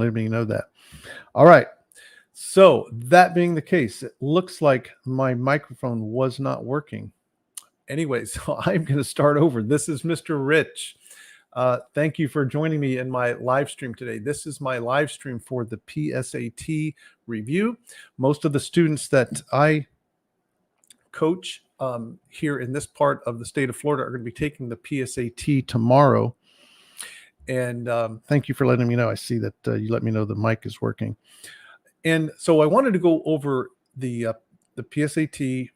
letting me know that. All right. So that being the case, it looks like my microphone was not working. Anyway, so I'm going to start over. This is Mr. Rich. Thank you for joining me in my live stream today. This is my live stream for the PSAT review. Most of the students that I coach here in this part of the state of Florida are going to be taking the PSAT tomorrow. And thank you for letting me know. I see that you let me know the mic is working. And so I wanted to go over the PSAT,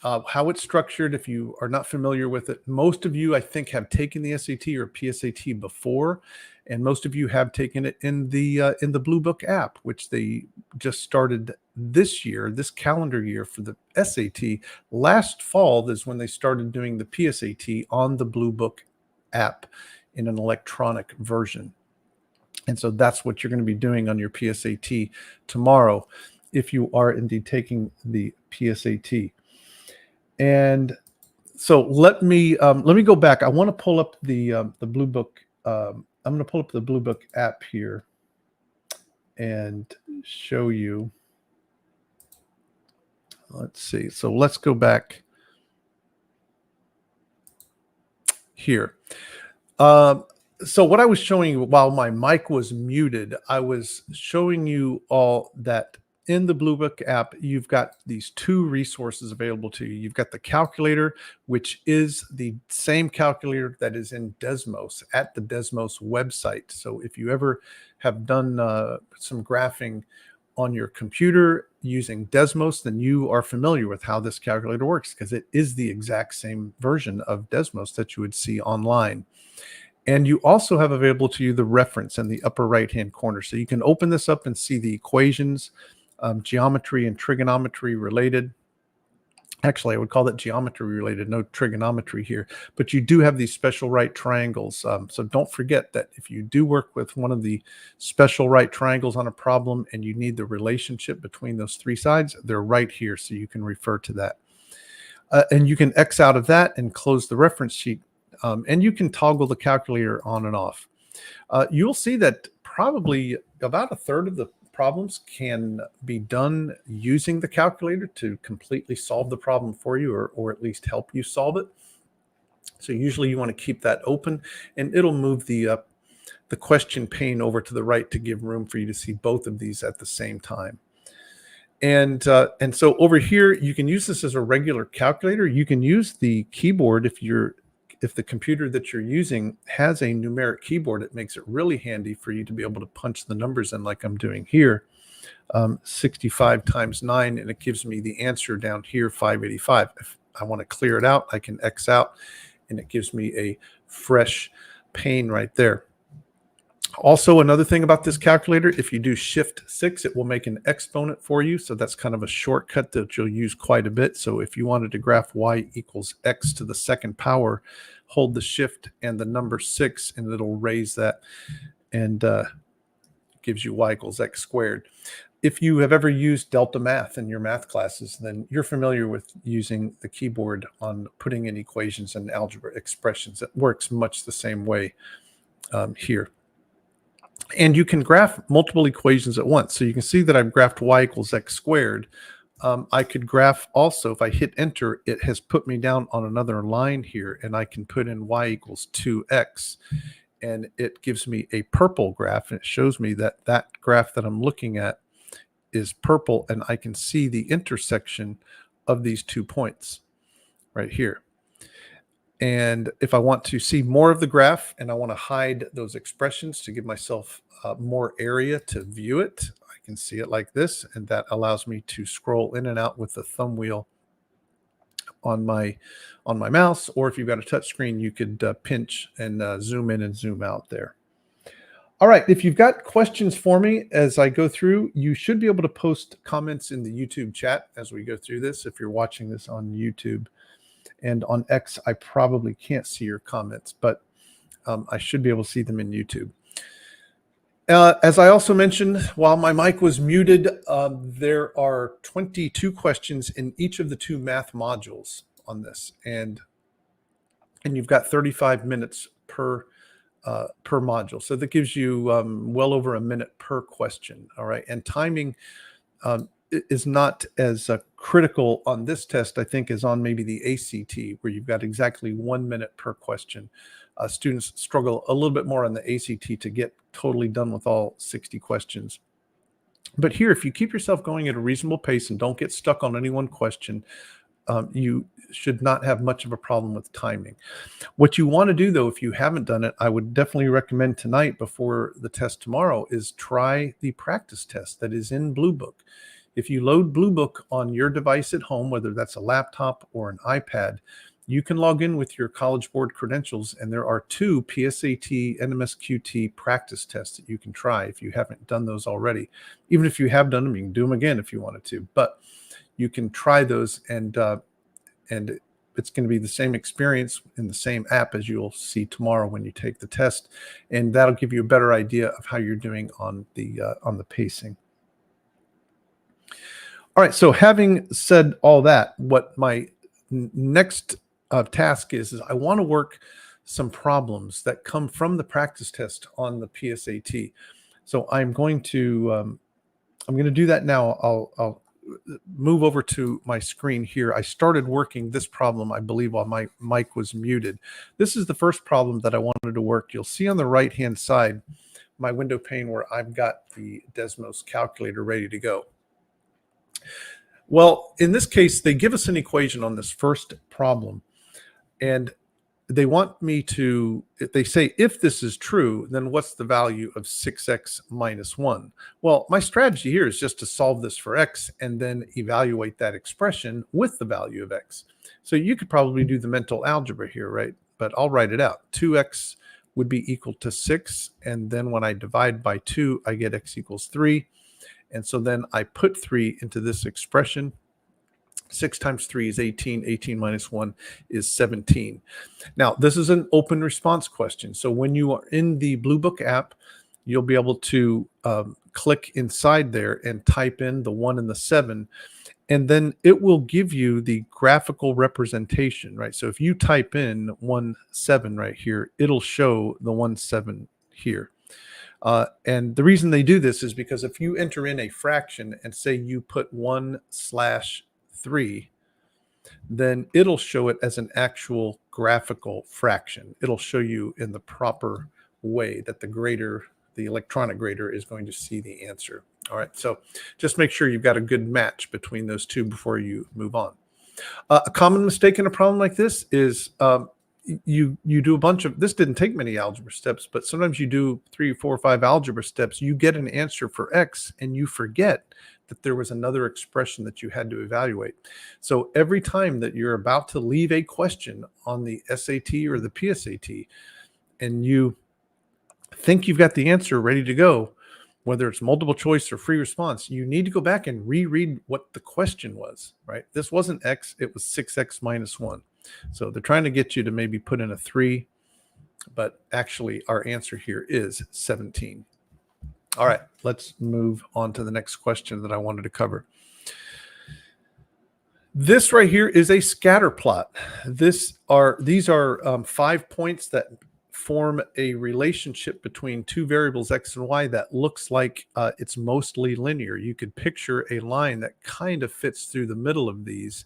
how it's structured. If you are not familiar with it, most of you, I think, have taken the SAT or PSAT before, and most of you have taken it in the Bluebook app, which they just started this year, this calendar year for the SAT. Last fall is when they started doing the PSAT on the Bluebook app in an electronic version. And so that's what you're going to be doing on your PSAT tomorrow, if you are indeed taking the PSAT. And so let me go back. I want to pull up the Bluebook. I'm going to pull up the Bluebook app here and show you. Let's see. So let's go back here. So what I was showing you while my mic was muted, I was showing you all that in the Bluebook app, you've got these two resources available to you. You've got the calculator, which is the same calculator that is in Desmos at the Desmos website. So if you ever have done some graphing on your computer using Desmos, then you are familiar with how this calculator works, because it is the exact same version of Desmos that you would see online. And you also have available to you the reference in the upper right-hand corner. So you can open this up and see the equations, geometry and trigonometry related. Actually, I would call that geometry related, no trigonometry here. But you do have these special right triangles. So don't forget that if you do work with one of the special right triangles on a problem and you need the relationship between those three sides, they're right here. So you can refer to that. And you can X out of that and close the reference sheet. And you can toggle the calculator on and off. You'll see that probably about a third of the problems can be done using the calculator to completely solve the problem for you, or at least help you solve it. So usually you want to keep that open, and it'll move the question pane over to the right to give room for you to see both of these at the same time. And so over here, you can use this as a regular calculator. You can use the keyboard if the computer that you're using has a numeric keyboard. It makes it really handy for you to be able to punch the numbers in like I'm doing here, 65 times 9, and it gives me the answer down here, 585. If I want to clear it out, I can X out, and it gives me a fresh pane right there. Also, another thing about this calculator, if you do Shift-6, it will make an exponent for you. So that's kind of a shortcut that you'll use quite a bit. So if you wanted to graph y equals x to the second power, hold the Shift and the number 6, and it'll raise that and gives you y equals x squared. If you have ever used Delta Math in your math classes, then you're familiar with using the keyboard on putting in equations and algebra expressions. It works much the same way here. And you can graph multiple equations at once. So you can see that I've graphed y equals x squared. I could graph also, if I hit enter, it has put me down on another line here, and I can put in y equals 2x, and it gives me a purple graph, and it shows me that that graph that I'm looking at is purple, and I can see the intersection of these 2 points right here. And if I want to see more of the graph and I want to hide those expressions to give myself more area to view it, I can see it like this, and that allows me to scroll in and out with the thumb wheel on my mouse. Or if you've got a touch screen, you could pinch and zoom in and zoom out there. All right, if you've got questions for me as I go through, you should be able to post comments in the YouTube chat as we go through this, if you're watching this on YouTube. And on X, I probably can't see your comments, but I should be able to see them in YouTube. As I also mentioned, while my mic was muted, there are 22 questions in each of the 2 math modules on this. And you've got 35 minutes per per module. So that gives you well over a minute per question. All right. And timing is not as critical on this test, I think, as on maybe the ACT, where you've got exactly 1 minute per question. Students struggle a little bit more on the ACT to get totally done with all 60 questions. But here, if you keep yourself going at a reasonable pace and don't get stuck on any one question, you should not have much of a problem with timing. What you want to do, though, if you haven't done it, I would definitely recommend tonight before the test tomorrow is try the practice test that is in Bluebook. If you load Bluebook on your device at home, whether that's a laptop or an iPad, you can log in with your College Board credentials, and there are 2 PSAT and MSQT practice tests that you can try if you haven't done those already. Even if you have done them, you can do them again if you wanted to. But you can try those, and it's going to be the same experience in the same app as you'll see tomorrow when you take the test, and that'll give you a better idea of how you're doing on the pacing. All right, so having said all that, what my next task is I want to work some problems that come from the practice test on the PSAT. So I'm going to do that now. I'll move over to my screen here. I started working this problem, I believe, while my mic was muted. This is the first problem that I wanted to work. You'll see on the right-hand side my window pane where I've got the Desmos calculator ready to go. Well, in this case, they give us an equation on this first problem, and they want me to, they say, if this is true, then what's the value of 6x minus 1? Well, my strategy here is just to solve this for x and then evaluate that expression with the value of x. So you could probably do the mental algebra here, right? But I'll write it out. 2x would be equal to 6, and then when I divide by 2, I get x equals 3. And so then I put 3 into this expression. 6 times 3 is 18. 18 minus 1 is 17. Now, this is an open response question. So when you are in the Bluebook app, you'll be able to click inside there and type in the 1 and the 7. And then it will give you the graphical representation, right? So if you type in 1, 7 right here, it'll show the 1, 7 here. And the reason they do this is because if you enter in a fraction and say you put 1/3, then it'll show it as an actual graphical fraction. It'll show you in the proper way that the grader, the electronic grader, is going to see the answer. All right, so just make sure you've got a good match between those two before you move on. A common mistake in a problem like this is you do a bunch of, this didn't take many algebra steps, but sometimes you do 3, 4, 5 algebra steps, you get an answer for x and you forget that there was another expression that you had to evaluate. So every time that you're about to leave a question on the SAT or the PSAT and you think you've got the answer ready to go, whether it's multiple choice or free response, you need to go back and reread what the question was, right? This wasn't x, it was 6x minus 1. So they're trying to get you to maybe put in a 3, but actually our answer here is 17. All right, let's move on to the next question that I wanted to cover. This right here is a scatter plot. These are 5 points that form a relationship between 2 variables x and y that looks like it's mostly linear. You could picture a line that kind of fits through the middle of these.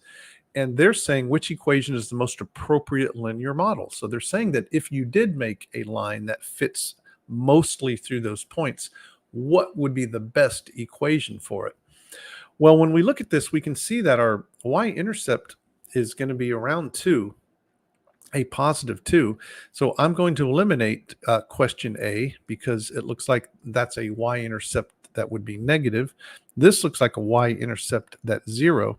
And they're saying which equation is the most appropriate linear model. So they're saying that if you did make a line that fits mostly through those points, what would be the best equation for it? Well, when we look at this, we can see that our y-intercept is going to be around 2, a positive 2. So I'm going to eliminate question A because it looks like that's a y-intercept that would be negative. This looks like a y-intercept that's 0.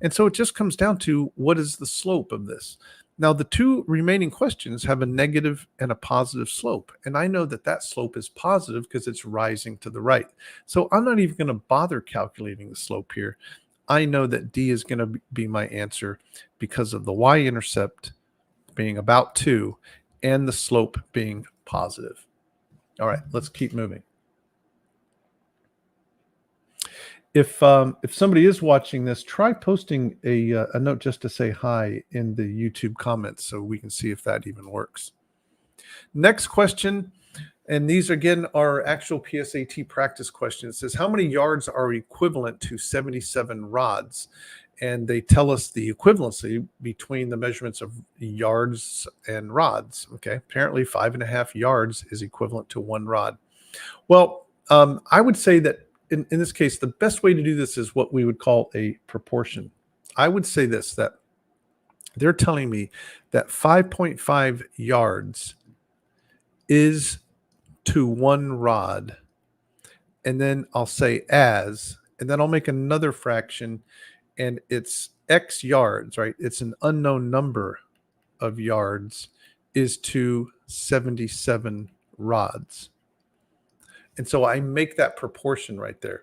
And so it just comes down to what is the slope of this. Now, the 2 remaining questions have a negative and a positive slope. And I know that that slope is positive because it's rising to the right. So I'm not even going to bother calculating the slope here. I know that D is going to be my answer because of the y-intercept being about 2 and the slope being positive. All right, let's keep moving. If somebody is watching this, try posting a note just to say hi in the YouTube comments so we can see if that even works. Next question, and these again are actual PSAT practice questions. It says, how many yards are equivalent to 77 rods? And they tell us the equivalency between the measurements of yards and rods. Okay, apparently 5.5 yards is equivalent to 1 rod. Well, I would say that in this case, the best way to do this is what we would call a proportion. I would say this, that they're telling me that 5.5 yards is to 1 rod. And then I'll say as, and then I'll make another fraction, and it's X yards, right? It's an unknown number of yards is to 77 rods. And so I make that proportion right there,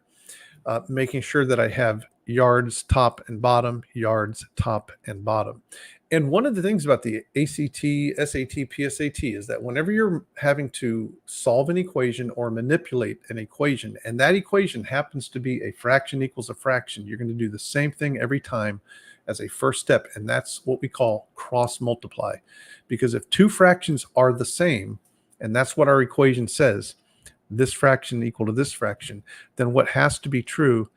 making sure that I have yards top and bottom, yards top and bottom. And one of the things about the ACT, SAT, PSAT is that whenever you're having to solve an equation or manipulate an equation, and that equation happens to be a fraction equals a fraction, you're going to do the same thing every time as a first step. And that's what we call cross multiply. Because if two fractions are the same, and that's what our equation says, this fraction equal to this fraction, then what has to be true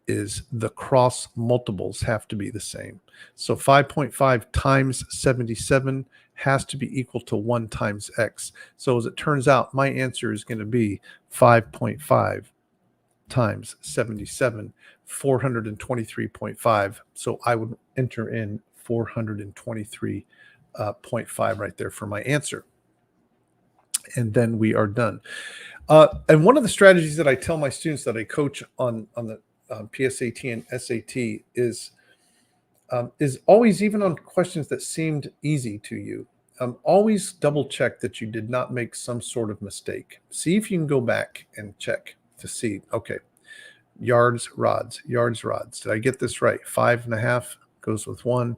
is the cross multiples have to be the same. So 5.5 times 77 has to be equal to 1 times x. So as it turns out, my answer is going to be 5.5 times 77, 423.5. So I would enter in 423.5 right there for my answer. And then we are done. And one of the strategies that I tell my students that I coach on the PSAT and SAT is always, even on questions that seemed easy to you, always double check that you did not make some sort of mistake. See if you can go back and check to see, okay, yards, rods, yards, rods. Did I get this right? 5.5 goes with 1.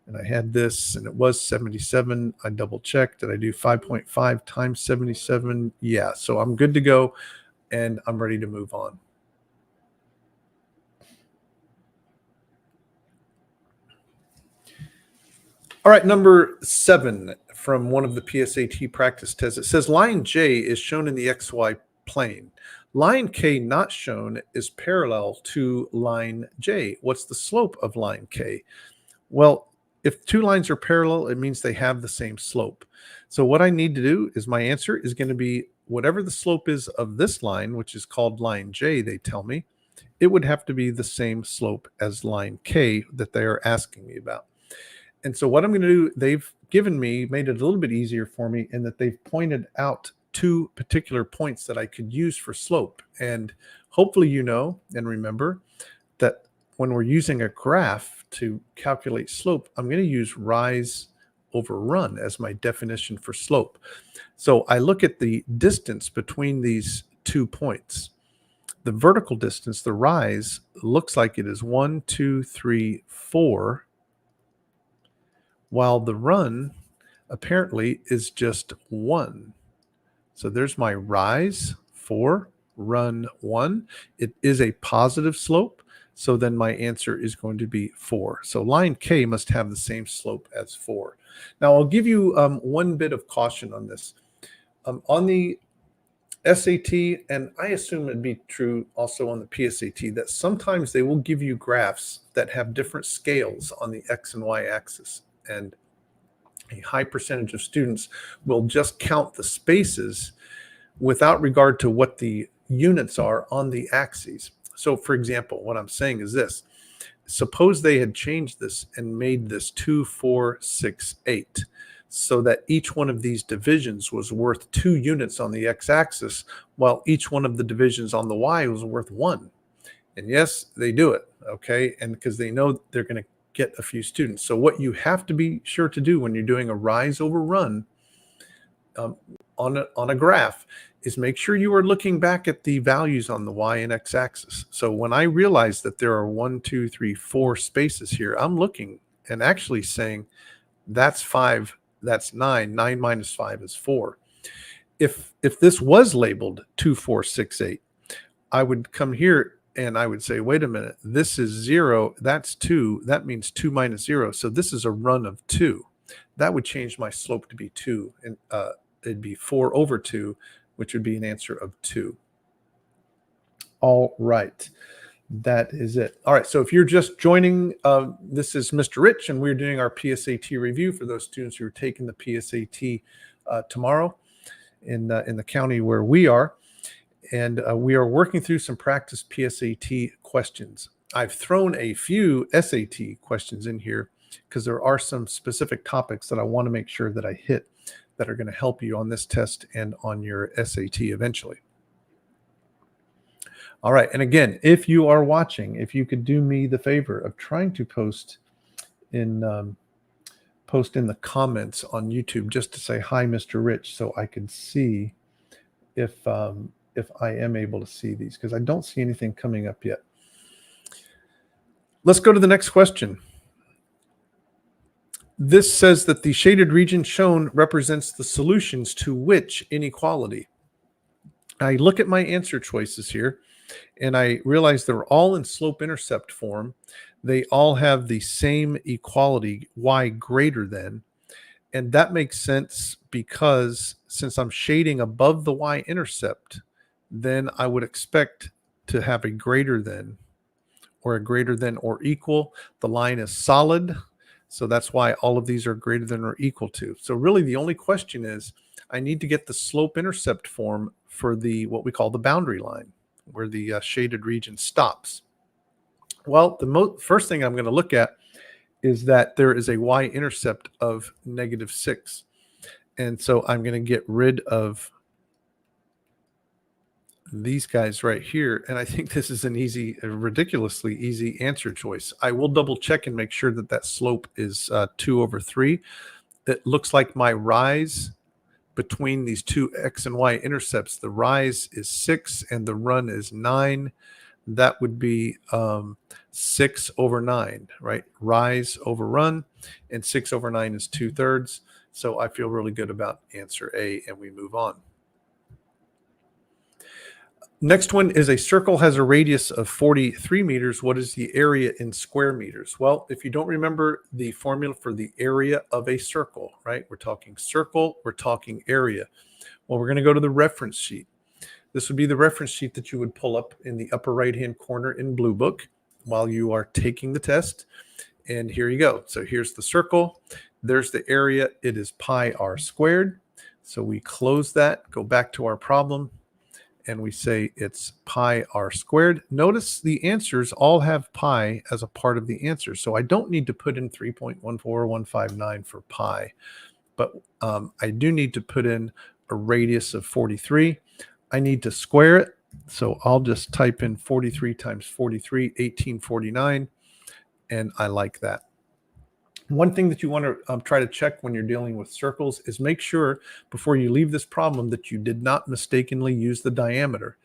And I had this, and it was 77. I double checked. Did I do 5.5 times 77? Yeah, so I'm good to go, and I'm ready to move on. All right, number 7 from one of the PSAT practice tests. It says line J is shown in the XY plane. Line K not shown is parallel to line J. What's the slope of line K? Well, if two lines are parallel, it means they have the same slope. So what I need to do is, my answer is going to be whatever the slope is of this line, which is called line J, they tell me, it would have to be the same slope as line K that they are asking me about. And so what I'm going to do, they've given me, made it a little bit easier for me in that they've pointed out 2 particular points that I could use for slope. And hopefully you know and remember that when we're using a graph to calculate slope, I'm going to use rise over run as my definition for slope. So I look at the distance between these 2 points. The vertical distance, the rise, looks like it is 1, 2, 3, 4, while the run apparently is just 1. So there's my rise, 4, run, 1. It is a positive slope, so then my answer is going to be 4. So line K must have the same slope as 4. Now I'll give you one bit of caution on this. On the SAT, and I assume it'd be true also on the PSAT, that sometimes they will give you graphs that have different scales on the X and Y axis. And a high percentage of students will just count the spaces without regard to what the units are on the axes. So for example, what I'm saying is this: suppose they had changed this and made this 2, 4, 6, 8, so that each one of these divisions was worth 2 units on the x-axis, while each one of the divisions on the y was worth 1. And yes, they do it, okay? And because they know they're going to get a few students. So what you have to be sure to do when you're doing a rise over run on a graph is make sure you are looking back at the values on the y and x axis. So when I realize that there are 1, 2, 3, 4 spaces here, I'm looking and actually saying that's 5, that's 9, 9 minus 5 is 4. If this was labeled 2, 4, 6, 8, I would come here and I would say, wait a minute, this is 0, that's 2, that means 2 minus 0. So this is a run of 2. that would change my slope to be 2. And it'd be 4 over 2, which would be an answer of 2. All right. That is it. All right. So if you're just joining, this is Mr. Rich, and we're doing our PSAT review for those students who are taking the PSAT tomorrow in the county where we are. And we are working through some practice PSAT questions. I've thrown a few SAT questions in here because there are some specific topics that I want to make sure that I hit that are going to help you on this test and on your SAT eventually. All right. And again, if you are watching, if you could do me the favor of trying to post in the comments on YouTube just to say, hi, Mr. Rich, so I can see if I am able to see these, because I don't see anything coming up yet. Let's go to the next question. This says that the shaded region shown represents the solutions to which inequality? I look at my answer choices here, and I realize they're all in slope-intercept form. They all have the same equality, y greater than. And that makes sense because since I'm shading above the y-intercept, then I would expect to have a greater than or equal. The line is solid, so that's why all of these are greater than or equal to. So really the only question is, I need to get the slope-intercept form for the what we call the boundary line, where the shaded region stops. Well, the first thing I'm going to look at is that there is a y-intercept of -6. And so I'm going to get rid of these guys right here. And I think this is a ridiculously easy answer choice. I will double check and make sure that that slope is 2 over 3. It looks like my rise between these two x and y intercepts, the rise is 6 and the run is 9. That would be 6 over 9, right? Rise over run, and 6 over 9 is 2/3. So I feel really good about answer A, and we move on. Next one is a circle has a radius of 43 meters. What is the area in square meters? Well, if you don't remember the formula for the area of a circle, right? We're talking circle, we're talking area. Well, we're going to go to the reference sheet. This would be the reference sheet that you would pull up in the upper right-hand corner in Bluebook while you are taking the test. And here you go. So here's the circle. There's the area. It is pi r squared. So we close that, go back to our problem, and we say it's pi r squared. Notice the answers all have pi as a part of the answer. So I don't need to put in 3.14159 for pi, but I do need to put in a radius of 43. I need to square it. So I'll just type in 43 times 43, 1849, and I like that. One thing that you want to try to check when you're dealing with circles is make sure before you leave this problem that you did not mistakenly use the diameter.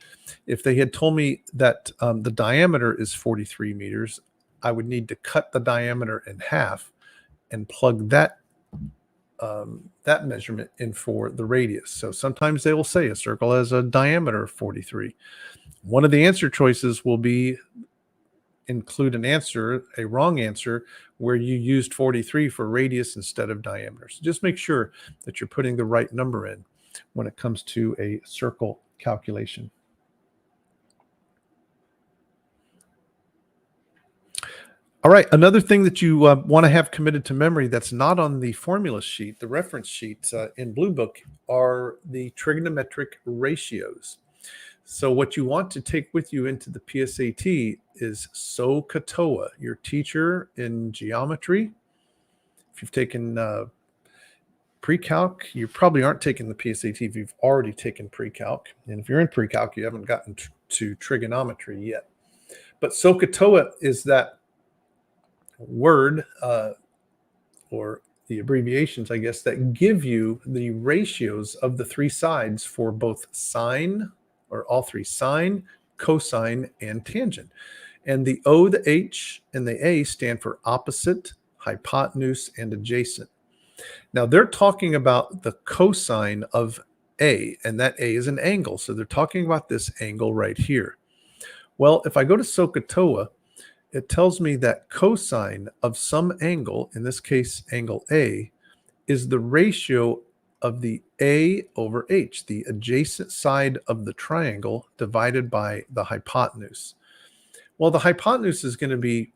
If they had told me that the diameter is 43 meters, I would need to cut the diameter in half and plug that measurement in for the radius. So sometimes they will say a circle has a diameter of 43. One of the answer choices will be include a wrong answer where you used 43 for radius instead of diameter. So just make sure that you're putting the right number in when it comes to a circle calculation. All right, another thing that you want to have committed to memory that's not on the formula sheet, the reference sheet in Bluebook, are the trigonometric ratios. So what you want to take with you into the PSAT is SOHCAHTOA, your teacher in geometry. If you've taken pre-calc, you probably aren't taking the PSAT if you've already taken pre-calc. And if you're in pre-calc, you haven't gotten to trigonometry yet. But SOHCAHTOA is that word or the abbreviations, I guess, that give you the ratios of the three sides for both sine, or all three, sine, cosine, and tangent. And the O, the H, and the A stand for opposite, hypotenuse, and adjacent. Now they're talking about the cosine of A, and that A is an angle. So they're talking about this angle right here. Well, if I go to SOHCAHTOA, it tells me that cosine of some angle, in this case angle A, is the ratio of the A over H, the adjacent side of the triangle divided by the hypotenuse. Well, the hypotenuse is going to be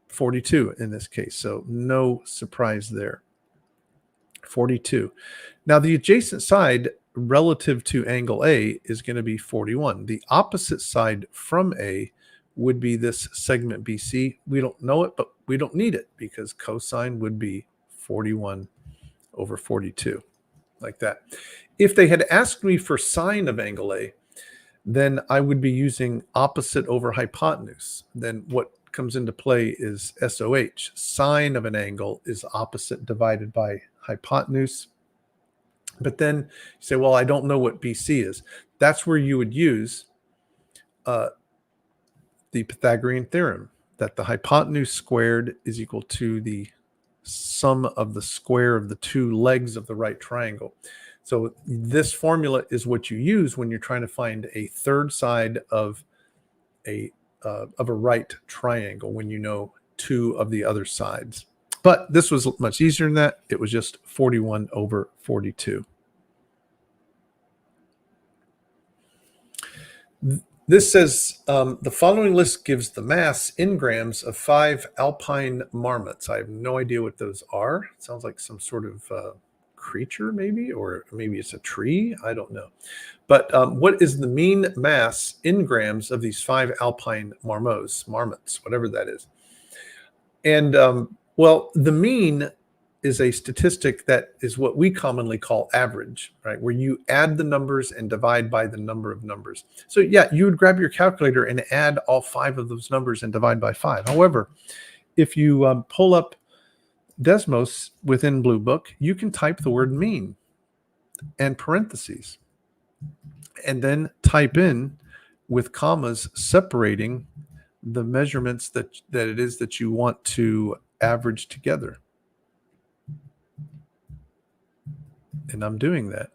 42 in this case, so no surprise there. 42. Now, the adjacent side relative to angle A is going to be 41. The opposite side from A would be this segment BC. We don't know it, but we don't need it because cosine would be 41 over 42, like that. If they had asked me for sine of angle A, then I would be using opposite over hypotenuse. Then what comes into play is SOH. Sine of an angle is opposite divided by hypotenuse. But then you say, well, I don't know what BC is. That's where you would use the Pythagorean theorem, that the hypotenuse squared is equal to the sum of the square of the two legs of the right triangle. So this formula is what you use when you're trying to find a third side of a right triangle, when you know two of the other sides. But this was much easier than that. It was just 41 over 42. This says the following list gives the mass in grams of 5 alpine marmots. I have no idea what those are. It sounds like some sort of creature, maybe, or maybe it's a tree. I don't know. But what is the mean mass in grams of these 5 alpine marmots, whatever that is? And well, the mean is a statistic that is what we commonly call average, right? Where you add the numbers and divide by the number of numbers. So yeah, you would grab your calculator and add all 5 of those numbers and divide by 5. However, if you pull up Desmos within Bluebook, you can type the word mean and parentheses, and then type in with commas separating the measurements that it is that you want to average together. And I'm doing that.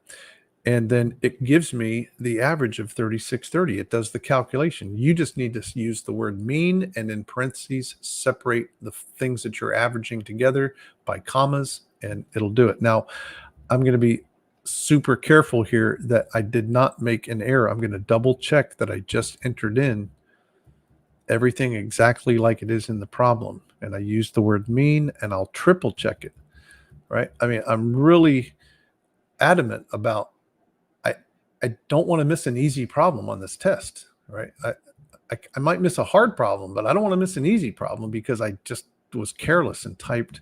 And then it gives me the average of 3630. It does the calculation. You just need to use the word mean and in parentheses separate the things that you're averaging together by commas, and it'll do it. Now, I'm going to be super careful here that I did not make an error. I'm going to double check that I just entered in everything exactly like it is in the problem. And I use the word mean, and I'll triple check it, right? I mean, I'm really adamant about I don't want to miss an easy problem on this test, right? I might miss a hard problem, but I don't want to miss an easy problem because I just was careless and typed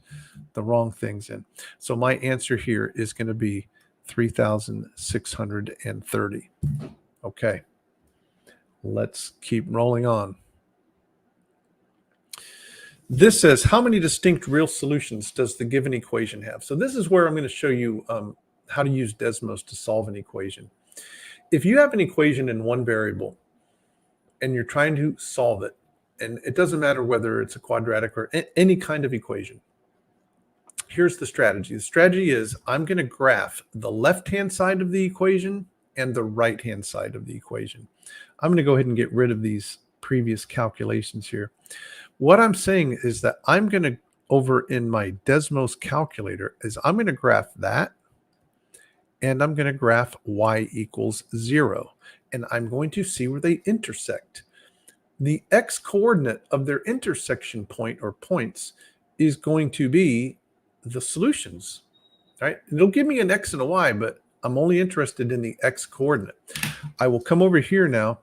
the wrong things in. So my answer here is going to be 3,630. Okay, let's keep rolling on. This says, how many distinct real solutions does the given equation have? So this is where I'm going to show you how to use Desmos to solve an equation. If you have an equation in one variable and you're trying to solve it, and it doesn't matter whether it's a quadratic or any kind of equation, here's the strategy. The strategy is I'm going to graph the left-hand side of the equation and the right-hand side of the equation. I'm going to go ahead and get rid of these previous calculations here. What I'm saying is that I'm going to, over in my Desmos calculator, is I'm going to graph that, and I'm going to graph y equals 0. And I'm going to see where they intersect. The x-coordinate of their intersection point or points is going to be the solutions, right? It'll give me an x and a y, but I'm only interested in the x-coordinate. I will come over here now,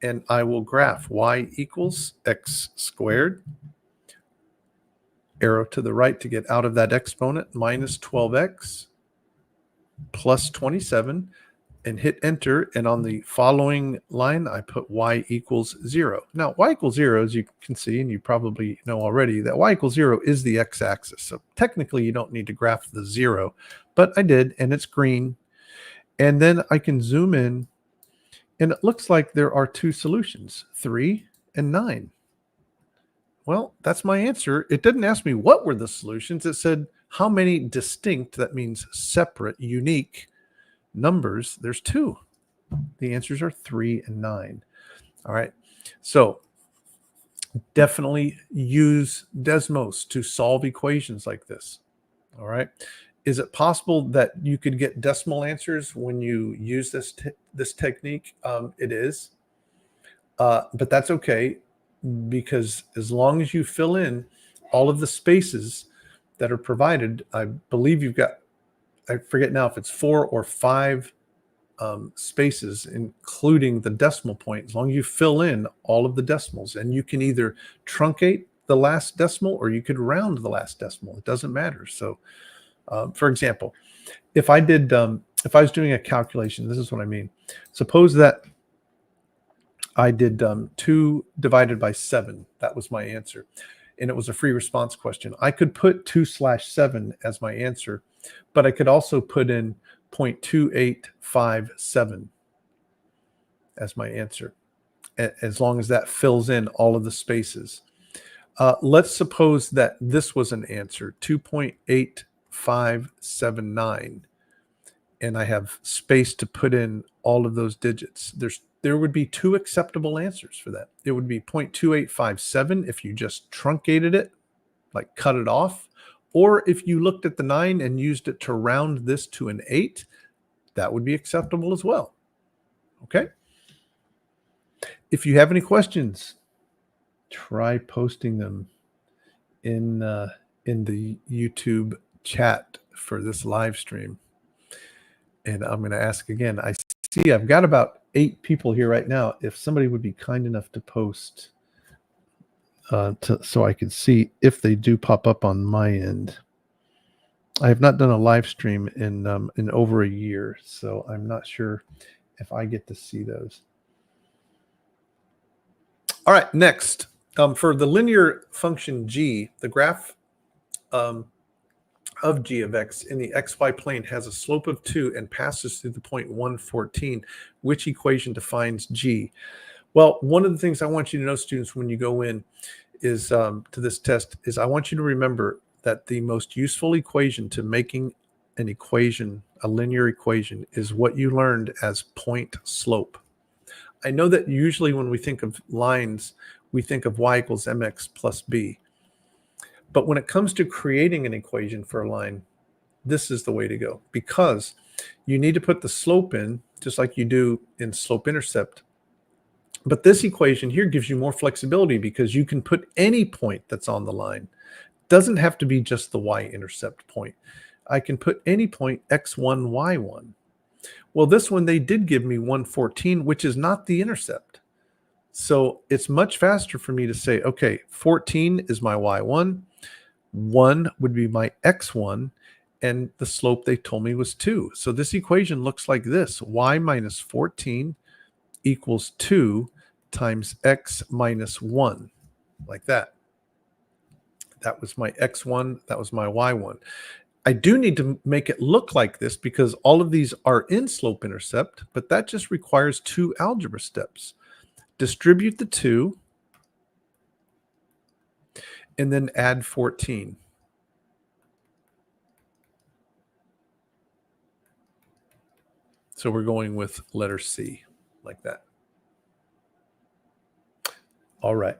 and I will graph y equals x squared. Arrow to the right to get out of that exponent, minus 12x. Plus 27, and hit enter. And on the following line, I put y equals 0. Now, y equals 0, as you can see, and you probably know already, that y equals 0 is the x-axis. So technically, you don't need to graph the 0, but I did, and it's green. And then I can zoom in, and it looks like there are 2 solutions, 3 and 9. Well, that's my answer. It didn't ask me what were the solutions. It said how many distinct, that means separate, unique numbers. There's 2. The answers are 3 and 9. All right. So definitely use Desmos to solve equations like this. All right. Is it possible that you could get decimal answers when you use this technique? It is, but that's okay because as long as you fill in all of the spaces that are provided, I believe you've got, I forget now if it's 4 or 5 spaces, including the decimal point, as long as you fill in all of the decimals, and you can either truncate the last decimal or you could round the last decimal. It doesn't matter. So, for example, if if I was doing a calculation, this is what I mean. Suppose that I did 2 divided by 7. That was my answer. And it was a free response question. I could put 2/7 as my answer, but I could also put in 0.2857 as my answer, as long as that fills in all of the spaces. Let's suppose that this was an answer, 2.8579, and I have space to put in all of those digits. There would be 2 acceptable answers for that. It would be 0.2857 if you just truncated it, like cut it off, or if you looked at the 9 and used it to round this to an 8, that would be acceptable as well. Okay? If you have any questions, try posting them in the YouTube chat for this live stream. And I'm going to ask again. I see I've got about 8 people here right now. If somebody would be kind enough to post so I can see if they do pop up on my end. I have not done a live stream in over a year, so I'm not sure if I get to see those. All right, next. For the linear function g, the graph of g of x in the xy plane has a slope of 2 and passes through the point 114. Which equation defines g? Well, one of the things I want you to know, students, when you go in is to this test, is I want you to remember that the most useful equation to making an equation, a linear equation, is what you learned as point slope. I know that usually when we think of lines, we think of y equals mx plus b. But when it comes to creating an equation for a line, this is the way to go, because you need to put the slope in just like you do in slope-intercept. But this equation here gives you more flexibility because you can put any point that's on the line. It doesn't have to be just the y-intercept point. I can put any point x1, y1. Well, this one, they did give me 114, which is not the intercept. So it's much faster for me to say, okay, 14 is my y1, 1 would be my x1, and the slope they told me was 2. So this equation looks like this: y minus 14 equals 2 times x minus 1, like that. That was my x1, that was my y1. I do need to make it look like this because all of these are in slope-intercept, but that just requires 2 algebra steps. Distribute the 2, and then add 14. So we're going with letter C, like that. All right.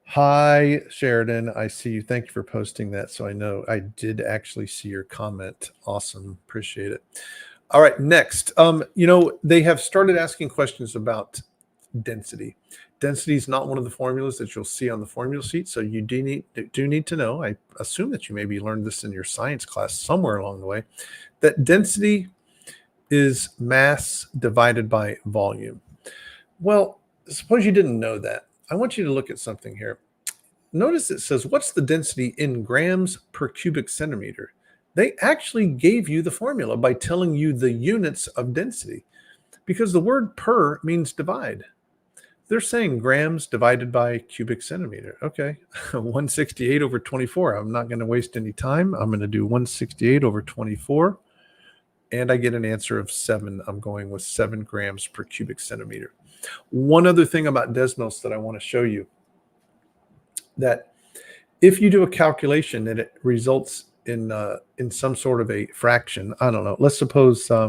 Hi, Sheridan. I see you. Thank you for posting that. So I know I did actually see your comment. Awesome. Appreciate it. All right. Next, they have started asking questions about density. Density is not one of the formulas that you'll see on the formula sheet. So you do need to know, I assume that you maybe learned this in your science class somewhere along the way, that density is mass divided by volume. Well, suppose you didn't know that. I want you to look at something here. Notice it says, what's the density in grams per cubic centimeter? They actually gave you the formula by telling you the units of density, because the word per means divide. They're saying grams divided by cubic centimeter. Okay, 168 over 24. I'm not going to waste any time. I'm going to do 168 over 24, and I get an answer of 7. I'm going with 7 grams per cubic centimeter. One other thing about Desmos that I want to show you, that if you do a calculation and it results in some sort of a fraction, I don't know, let's suppose I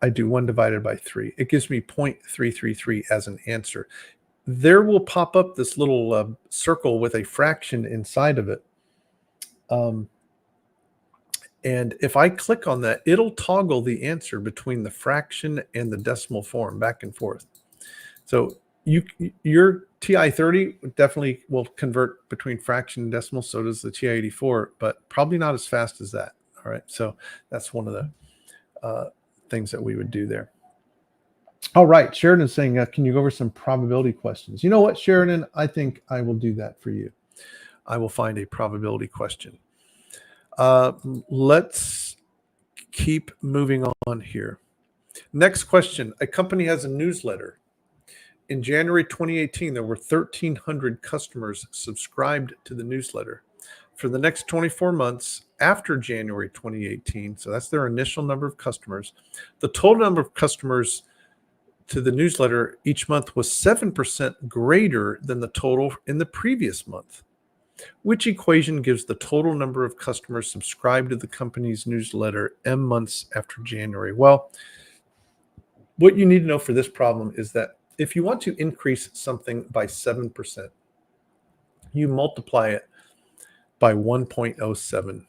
do 1 divided by 3. It gives me 0.333 as an answer. There will pop up this little circle with a fraction inside of it. And if I click on that, it'll toggle the answer between the fraction and the decimal form back and forth. So your TI-30 definitely will convert between fraction and decimal. So does the TI-84, but probably not as fast as that. All right. So that's one of the things that we would do there. All right. Sheridan is saying, can you go over some probability questions? You know what, Sheridan? I think I will do that for you. I will find a probability question. Let's keep moving on here. Next question. A company has a newsletter. In January 2018, there were 1,300 customers subscribed to the newsletter. For the next 24 months after January 2018, so that's their initial number of customers, the total number of customers to the newsletter each month was 7% greater than the total in the previous month. Which equation gives the total number of customers subscribed to the company's newsletter M months after January? Well, what you need to know for this problem is that if you want to increase something by 7%, you multiply it by 1.07.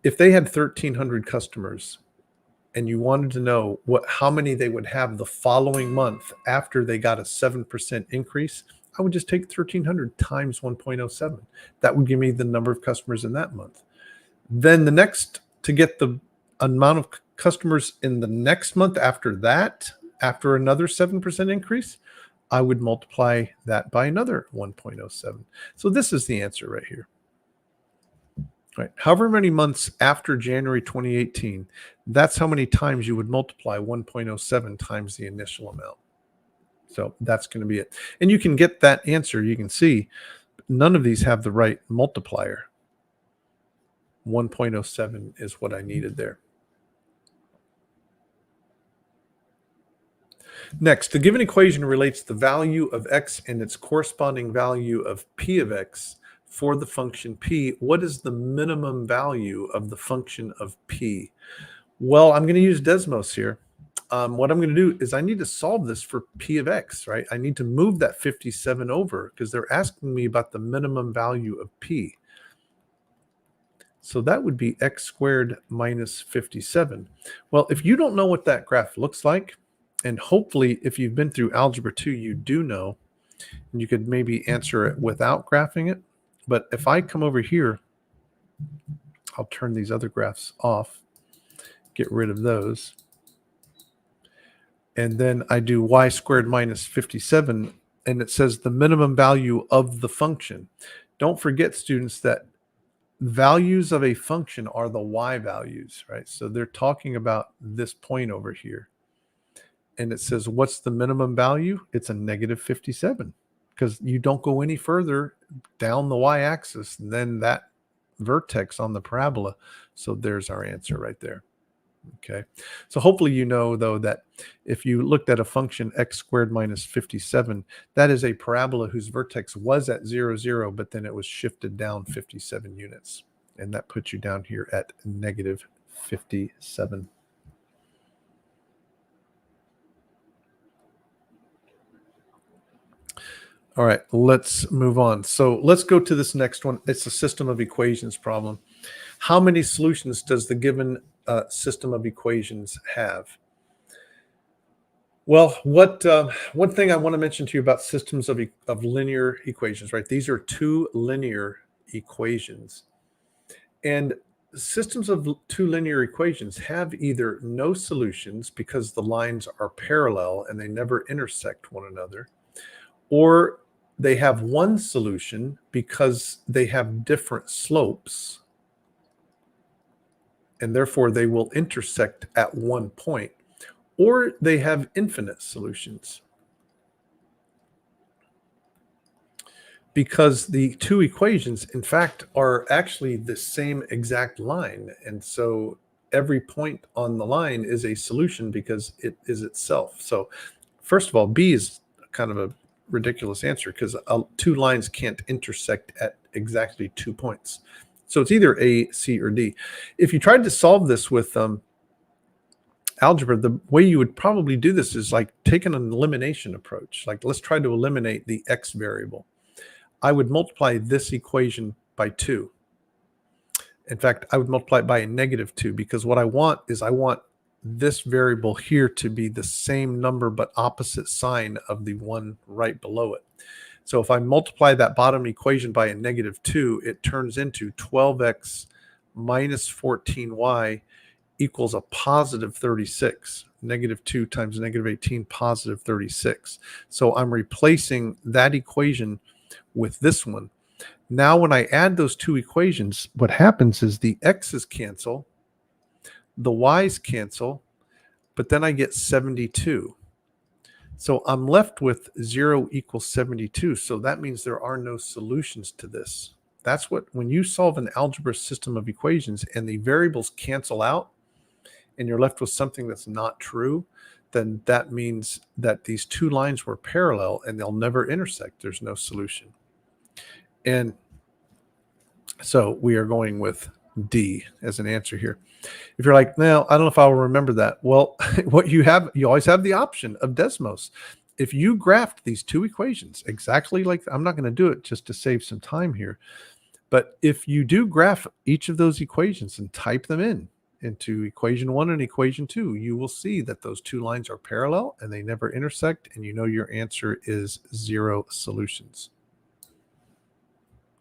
If they had 1,300 customers and you wanted to know how many they would have the following month after they got a 7% increase, I would just take 1,300 times 1.07. That would give me the number of customers in that month. Then the next, to get the amount of customers in the next month after that, after another 7% increase, I would multiply that by another 1.07. So this is the answer right here. Right. However many months after January 2018, that's how many times you would multiply 1.07 times the initial amount. So that's going to be it. And you can get that answer. You can see none of these have the right multiplier. 1.07 is what I needed there. Next, the given equation relates the value of x and its corresponding value of p of x for the function p. What is the minimum value of the function of p? Well, I'm going to use Desmos here. What I'm going to do is I need to solve this for p of x, right? I need to move that 57 over because they're asking me about the minimum value of p. So that would be x squared minus 57. Well, if you don't know what that graph looks like, and hopefully if you've been through Algebra 2, you do know, and you could maybe answer it without graphing it. But if I come over here, I'll turn these other graphs off, get rid of those. And then I do y squared minus 57, and it says the minimum value of the function. Don't forget, students, that values of a function are the y values, right? So they're talking about this point over here. And it says, what's the minimum value? It's a negative 57, because you don't go any further down the y-axis than that vertex on the parabola. So there's our answer right there. Okay, so hopefully you know, though, that if you looked at a function x squared minus 57, that is a parabola whose vertex was at 0, 0, but then it was shifted down 57 units. And that puts you down here at negative 57. All right, let's move on. So let's go to this next one. It's a system of equations problem. How many solutions does the given system of equations have? Well, one thing I want to mention to you about systems of linear equations, right? These are two linear equations. And systems of two linear equations have either no solutions because the lines are parallel and they never intersect one another, or they have one solution because they have different slopes, and therefore they will intersect at one point, or they have infinite solutions because the two equations, in fact, are actually the same exact line. And so every point on the line is a solution because it is itself. So first of all, B is kind of a ridiculous answer because two lines can't intersect at exactly 2 points. So it's either A, C, or D. If you tried to solve this with algebra, the way you would probably do this is like take an elimination approach. Like, let's try to eliminate the x variable. I would multiply this equation by 2. In fact, I would multiply it by a -2 because what I want is I want this variable here to be the same number but opposite sign of the one right below it. So if I multiply that bottom equation by a -2, it turns into 12x minus 14y equals a positive 36. -2 times -18, positive 36. So I'm replacing that equation with this one. Now, when I add those two equations, what happens is the x's cancel, the y's cancel, but then I get 72. So I'm left with 0 equals 72. So that means there are no solutions to this. That's what, when you solve an algebra system of equations and the variables cancel out and you're left with something that's not true, then that means that these two lines were parallel and they'll never intersect. There's no solution. And so we are going with D as an answer here. If you're like, no, I don't know if I'll remember that. Well, what you have, you always have the option of Desmos. If you graphed these two equations exactly like, I'm not going to do it just to save some time here, but if you do graph each of those equations and type them into equation 1 and equation 2, you will see that those two lines are parallel and they never intersect, and you know your answer is 0 solutions.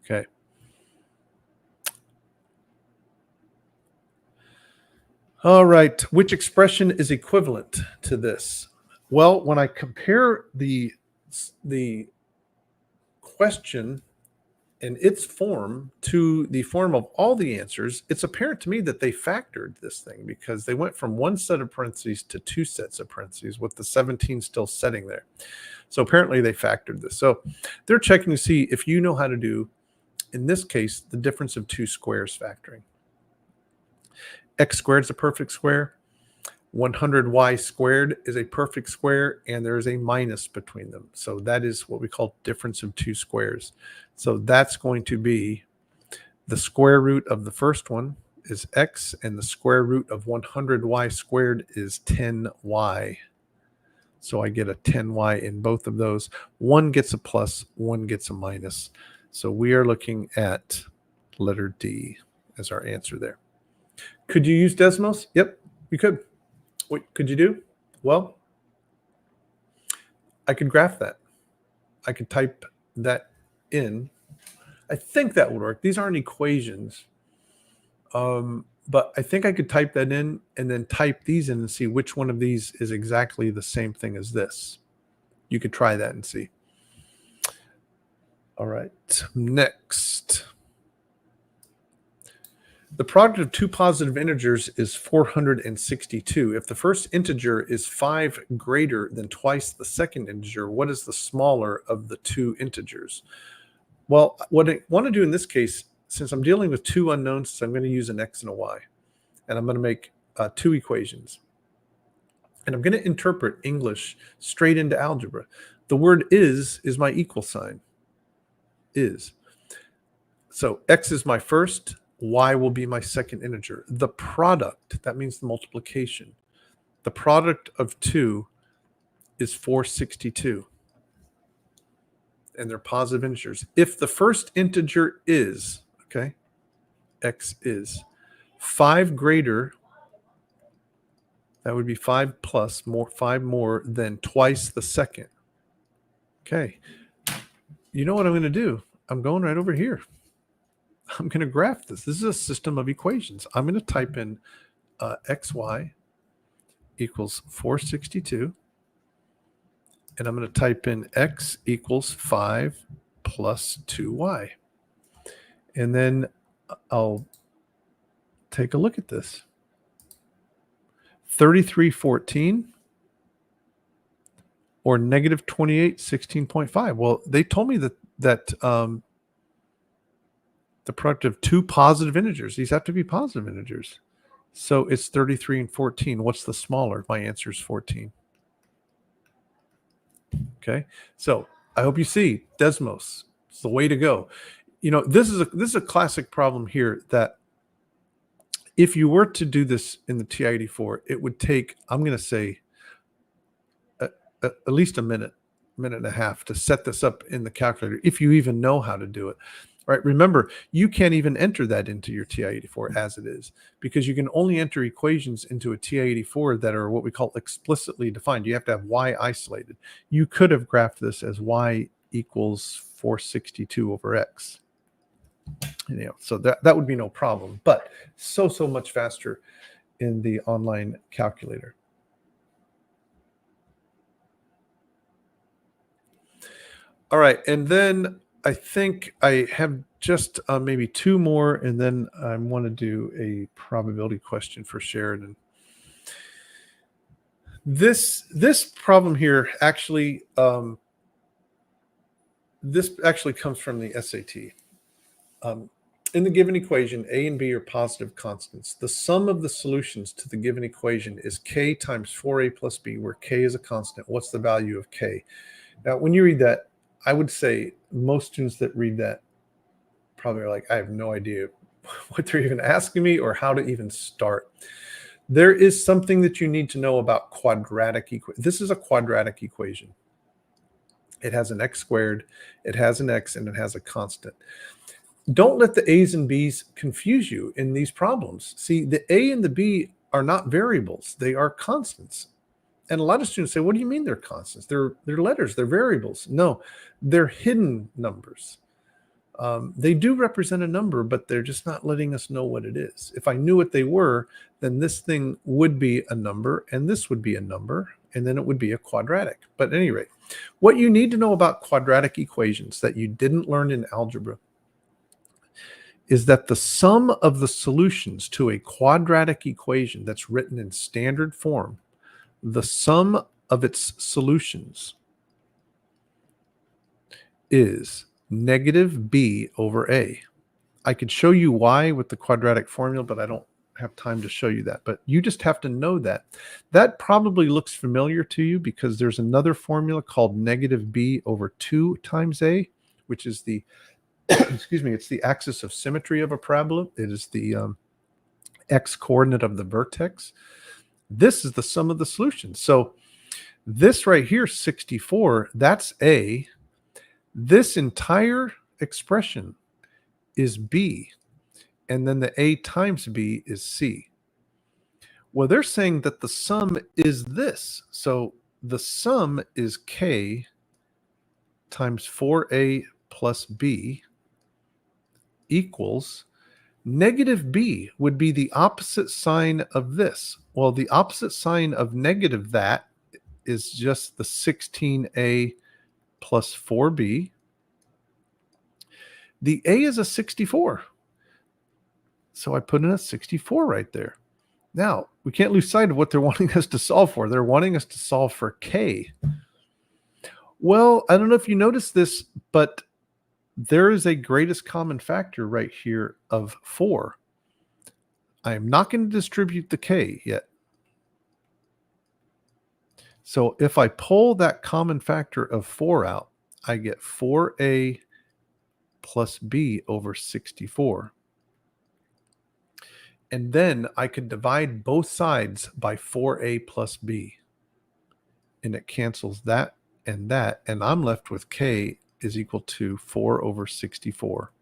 Okay. All right, which expression is equivalent to this? Well, when I compare the question in its form to the form of all the answers, it's apparent to me that they factored this thing because they went from one set of parentheses to two sets of parentheses with the 17 still sitting there. So apparently they factored this. So they're checking to see if you know how to do, in this case, the difference of two squares factoring. X squared is a perfect square. 100y squared is a perfect square, and there is a minus between them. So that is what we call difference of two squares. So that's going to be the square root of the first one is x, and the square root of 100y squared is 10y. So I get a 10y in both of those. One gets a plus, one gets a minus. So we are looking at letter D as our answer there. Could you use Desmos? Yep, you could. What could you do? Well, I could graph that. I could type that in. I think that would work. These aren't equations, but I think I could type that in and then type these in and see which one of these is exactly the same thing as this. You could try that and see. All right, next. The product of two positive integers is 462. If the first integer is 5 greater than twice the second integer, what is the smaller of the two integers? Well, what I want to do in this case, since I'm dealing with two unknowns, I'm going to use an x and a y. And I'm going to make two equations. And I'm going to interpret English straight into algebra. The word is my equal sign. Is. So x is my first, y will be my second integer. The product, that means the multiplication. The product of 2 is 462. And they're positive integers. If the first integer is, okay, x is 5 greater, that would be 5 plus, 5 more than twice the second. Okay. You know what I'm going to do? I'm going right over here. I'm going to graph this. This is a system of equations. I'm going to type in xy equals 462. And I'm going to type in x equals 5 plus 2y. And then I'll take a look at this. 3314 or negative 28, 16.5. Well, they told me that the product of two positive integers. These have to be positive integers. So it's 33 and 14. What's the smaller? My answer is 14. Okay. So I hope you see Desmos. It's the way to go. You know, this is a classic problem here that if you were to do this in the TI-84, it would take, I'm going to say, at least a minute. minute and a half to set this up in the calculator, if you even know how to do it. Right? Remember, you can't even enter that into your TI-84 as it is, because you can only enter equations into a TI-84 that are what we call explicitly defined. You have to have y isolated. You could have graphed this as y equals 462 over x. So that would be no problem, but so much faster in the online calculator. All right, and then I think I have just maybe two more, and then I want to do a probability question for Sheridan. This problem here actually this actually comes from the SAT. In the given equation, a and b are positive constants. The sum of the solutions to the given equation is k times 4a plus b, where k is a constant. What's the value of k? Now, when you read that, I would say most students that read that probably are like, I have no idea what they're even asking me or how to even start. There is something that you need to know about quadratic equation. This is a quadratic equation. It has an x squared, it has an x, and it has a constant. Don't let the a's and b's confuse you in these problems. See, the a and the b are not variables. They are constants. And a lot of students say, what do you mean they're constants? They're letters, they're variables. No, they're hidden numbers. They do represent a number, but they're just not letting us know what it is. If I knew what they were, then this thing would be a number, and this would be a number, and then it would be a quadratic. But at any rate, what you need to know about quadratic equations that you didn't learn in algebra is that the sum of the solutions to a quadratic equation that's written in standard form, the sum of its solutions is negative b over a. I could show you why with the quadratic formula, but I don't have time to show you that. But you just have to know that. That probably looks familiar to you because there's another formula called negative b over 2 times a, which is the excuse me, it's the axis of symmetry of a parabola. It is the x coordinate of the vertex. This is the sum of the solutions. So this right here, 64, that's a. This entire expression is b, and then the a times b is c. Well, they're saying that the sum is this. So the sum is k times 4a plus b equals negative b would be the opposite sign of this. Well, the opposite sign of negative that is just the 16a plus 4b. The a is a 64. So I put in a 64 right there. Now, we can't lose sight of what they're wanting us to solve for. They're wanting us to solve for k. Well, I don't know if you noticed this, but there is a greatest common factor right here of 4. I am not going to distribute the k yet. So if I pull that common factor of 4 out, I get 4a plus b over 64. And then I could divide both sides by 4a plus b. And it cancels that, and I'm left with k is equal to 4 over 64.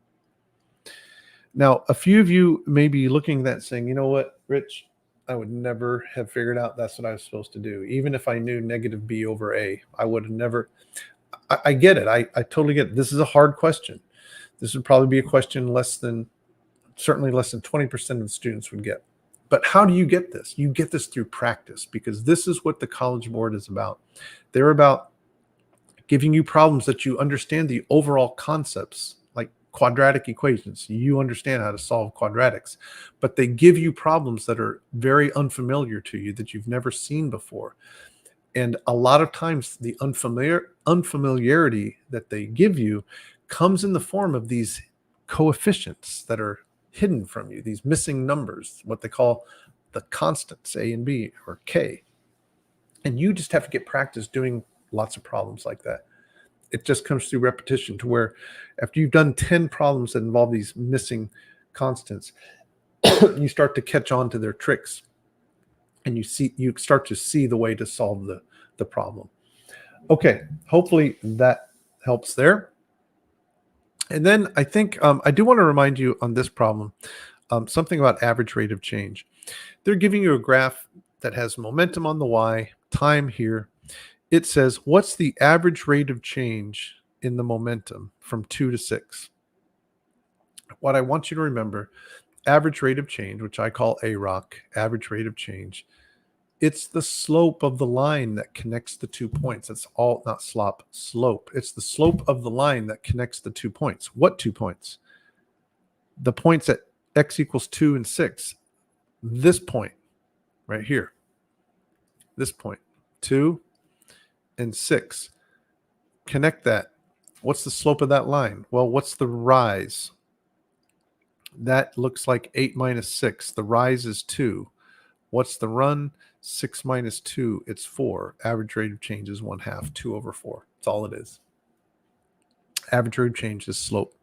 Now, a few of you may be looking at that saying, you know what, Rich, I would never have figured out that's what I was supposed to do. Even if I knew negative b over a, I would have never. I get it. I totally get it. This is a hard question. This would probably be a question certainly less than 20% of the students would get. But how do you get this? You get this through practice, because this is what the College Board is about. They're about giving you problems that you understand the overall concepts, like quadratic equations. You understand how to solve quadratics, but they give you problems that are very unfamiliar to you, that you've never seen before. And a lot of times the unfamiliarity that they give you comes in the form of these coefficients that are hidden from you, these missing numbers, what they call the constants, a and b or k. And you just have to get practice doing lots of problems like that. It just comes through repetition, to where after you've done 10 problems that involve these missing constants, you start to catch on to their tricks, and you start to see the way to solve the problem. Okay, hopefully that helps there. And then I think I do want to remind you on this problem something about average rate of change. They're giving you a graph that has momentum on the y, time here. It says, what's the average rate of change in the momentum from 2 to 6? What I want you to remember, average rate of change, which I call AROC, average rate of change, it's the slope of the line that connects the 2 points. That's all, not slope. It's the slope of the line that connects the 2 points. What 2 points? The points at x equals 2 and 6. This point right here. This point, 2 and 6. Connect that. What's the slope of that line? Well, what's the rise? That looks like 8 minus 6. The rise is 2. What's the run? 6 minus 2, it's 4. Average rate of change is 1/2, 2 over 4. That's all it is. Average rate of change is slope.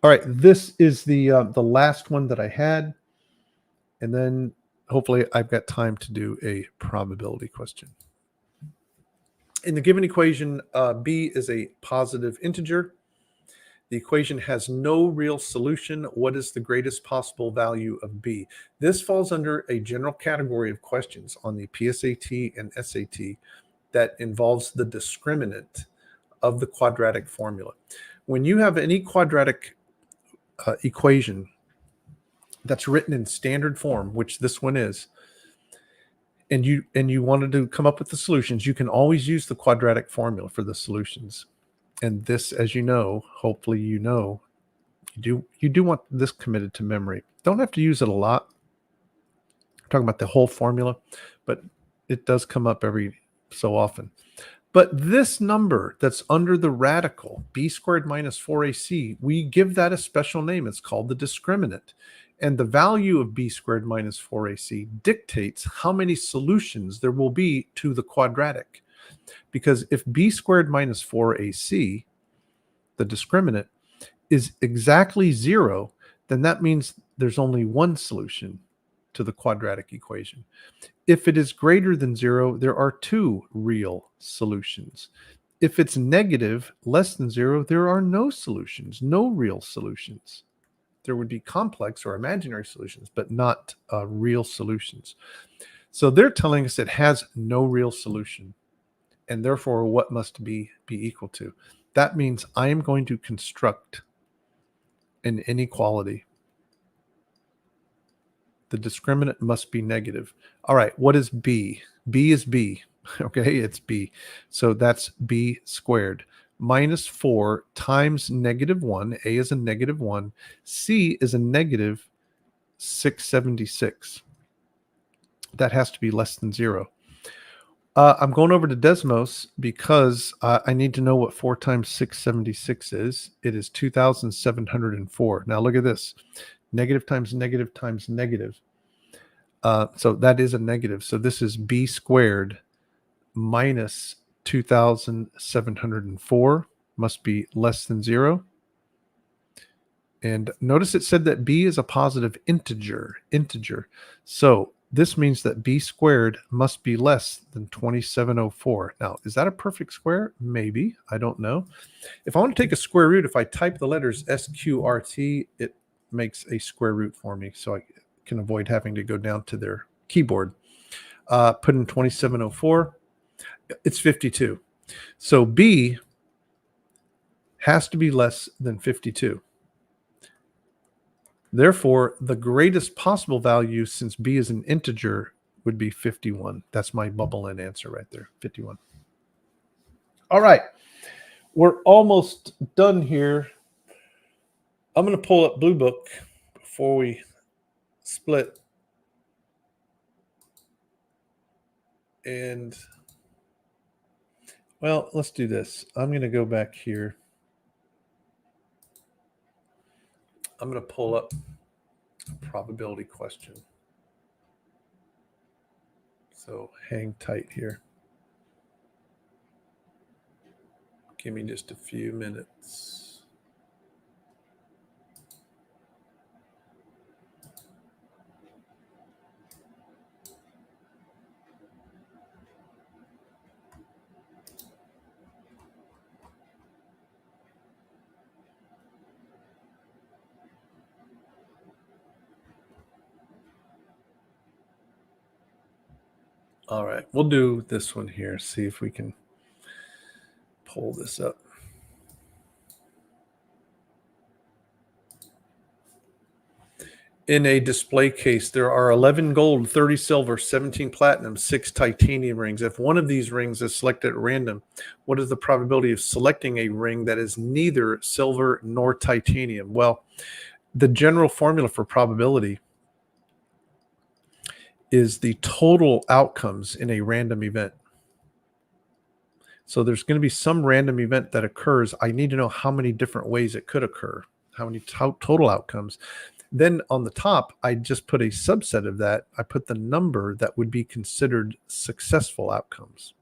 All right, this is the last one that I had. And then hopefully I've got time to do a probability question. In the given equation, b is a positive integer. The equation has no real solution. What is the greatest possible value of b? This falls under a general category of questions on the PSAT and SAT that involves the discriminant of the quadratic formula. When you have any quadratic equation that's written in standard form, which this one is, and you wanted to come up with the solutions, you can always use the quadratic formula for the solutions. And this, as you know, hopefully you know, you do want this committed to memory. Don't have to use it a lot. I'm talking about the whole formula, but it does come up every so often. But this number that's under the radical, b squared minus 4ac, we give that a special name. It's called the discriminant. And the value of b squared minus 4ac dictates how many solutions there will be to the quadratic. Because if b squared minus 4ac, the discriminant, is exactly 0, then that means there's only one solution to the quadratic equation. If it is greater than 0, there are 2 real solutions. If it's negative, less than 0, there are no solutions, no real solutions. There would be complex or imaginary solutions, but not real solutions. So they're telling us it has no real solution, and therefore what must be equal to? That means I am going to construct an inequality. The discriminant must be negative. All right, what is b? B is b. Okay, it's b. So that's b squared minus 4 times negative 1. A is a negative 1. C is a negative 676. That has to be less than 0. I'm going over to Desmos because I need to know what 4 times 676 is. It is 2,704. Now look at this. Negative times negative times negative. So that is a negative. So this is b squared minus 2,704 must be less than 0. And notice it said that b is a positive integer. So this means that b squared must be less than 2704. Now, is that a perfect square? Maybe. I don't know. If I want to take a square root, if I type the letters SQRT, it makes a square root for me, so I can avoid having to go down to their keyboard. Put in 2704. It's 52. So b has to be less than 52. Therefore, the greatest possible value, since b is an integer, would be 51. That's my bubble in answer right there, 51. All right, we're almost done here. I'm going to pull up Bluebook before we split. And, well, let's do this. I'm going to go back here. I'm going to pull up a probability question. So hang tight here. Give me just a few minutes. All right, we'll do this one here. See if we can pull this up. In a display case, there are 11 gold, 30 silver, 17 platinum, 6 titanium rings. If one of these rings is selected at random, what is the probability of selecting a ring that is neither silver nor titanium? Well, the general formula for probability is the total outcomes in a random event. So there's going to be some random event that occurs. I need to know how many different ways it could occur, how many total outcomes. Then on the top, I just put a subset of that. I put the number that would be considered successful outcomes.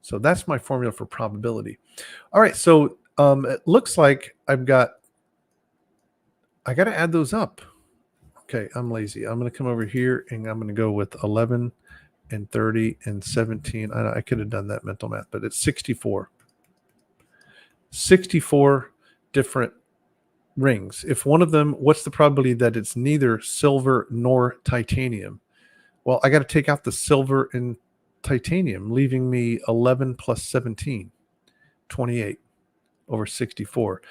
So that's my formula for probability. All right, so it looks like I got to add those up. Okay, I'm lazy. I'm going to come over here and I'm going to go with 11 and 30 and 17. I could have done that mental math, but it's 64. 64 different rings. If one of them, what's the probability that it's neither silver nor titanium? Well, I got to take out the silver and titanium, leaving me 11 plus 17, 28 over 64.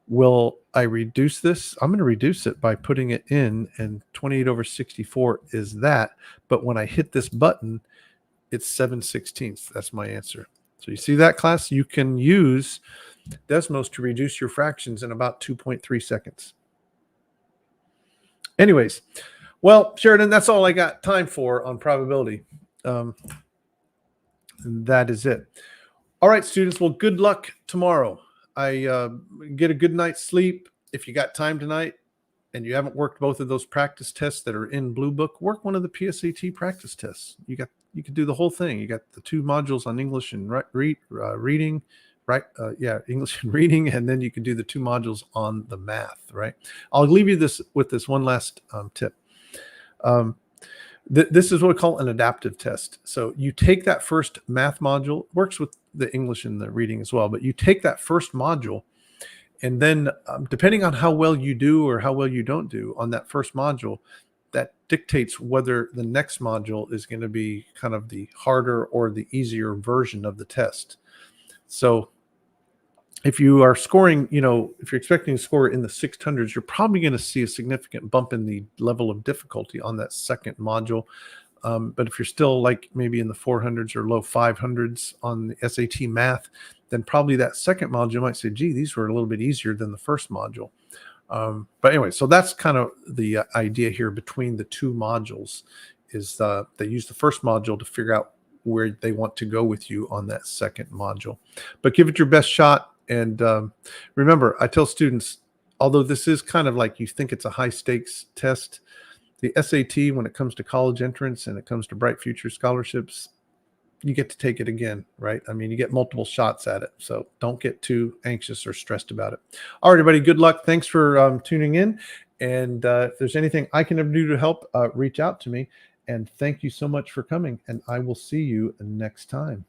Will I reduce this? I'm going to reduce it by putting it in, and 28 over 64 is that. But when I hit this button, it's 7/16. That's my answer. So you see that, class? You can use Desmos to reduce your fractions in about 2.3 seconds. Anyways, well, Sheridan, that's all I got time for on probability. That is it. All right, students. Well, good luck tomorrow. I get a good night's sleep. If you got time tonight and you haven't worked both of those practice tests that are in Bluebook, work one of the PSAT practice tests. You can do the whole thing. You got the 2 modules on English and reading, right? English and reading, and then you can do the 2 modules on the math, right? I'll leave you with this one last tip. This is what we call an adaptive test. So you take that first math module, works with the English and the reading as well, but you take that first module, and then depending on how well you do or how well you don't do on that first module, that dictates whether the next module is going to be kind of the harder or the easier version of the test. So if you are scoring, if you're expecting to score in the 600s, you're probably going to see a significant bump in the level of difficulty on that second module. But if you're still like maybe in the 400s or low 500s on the SAT math, then probably that second module might say, gee, these were a little bit easier than the first module. But anyway, so that's kind of the idea here between the 2 modules is they use the first module to figure out where they want to go with you on that second module. But give it your best shot. And remember, I tell students, although this is kind of like you think it's a high stakes test, the SAT, when it comes to college entrance and it comes to Bright Future scholarships, you get to take it again, right? I mean, you get multiple shots at it. So don't get too anxious or stressed about it. All right, everybody, good luck. Thanks for tuning in. And if there's anything I can ever do to help, reach out to me. And thank you so much for coming. And I will see you next time.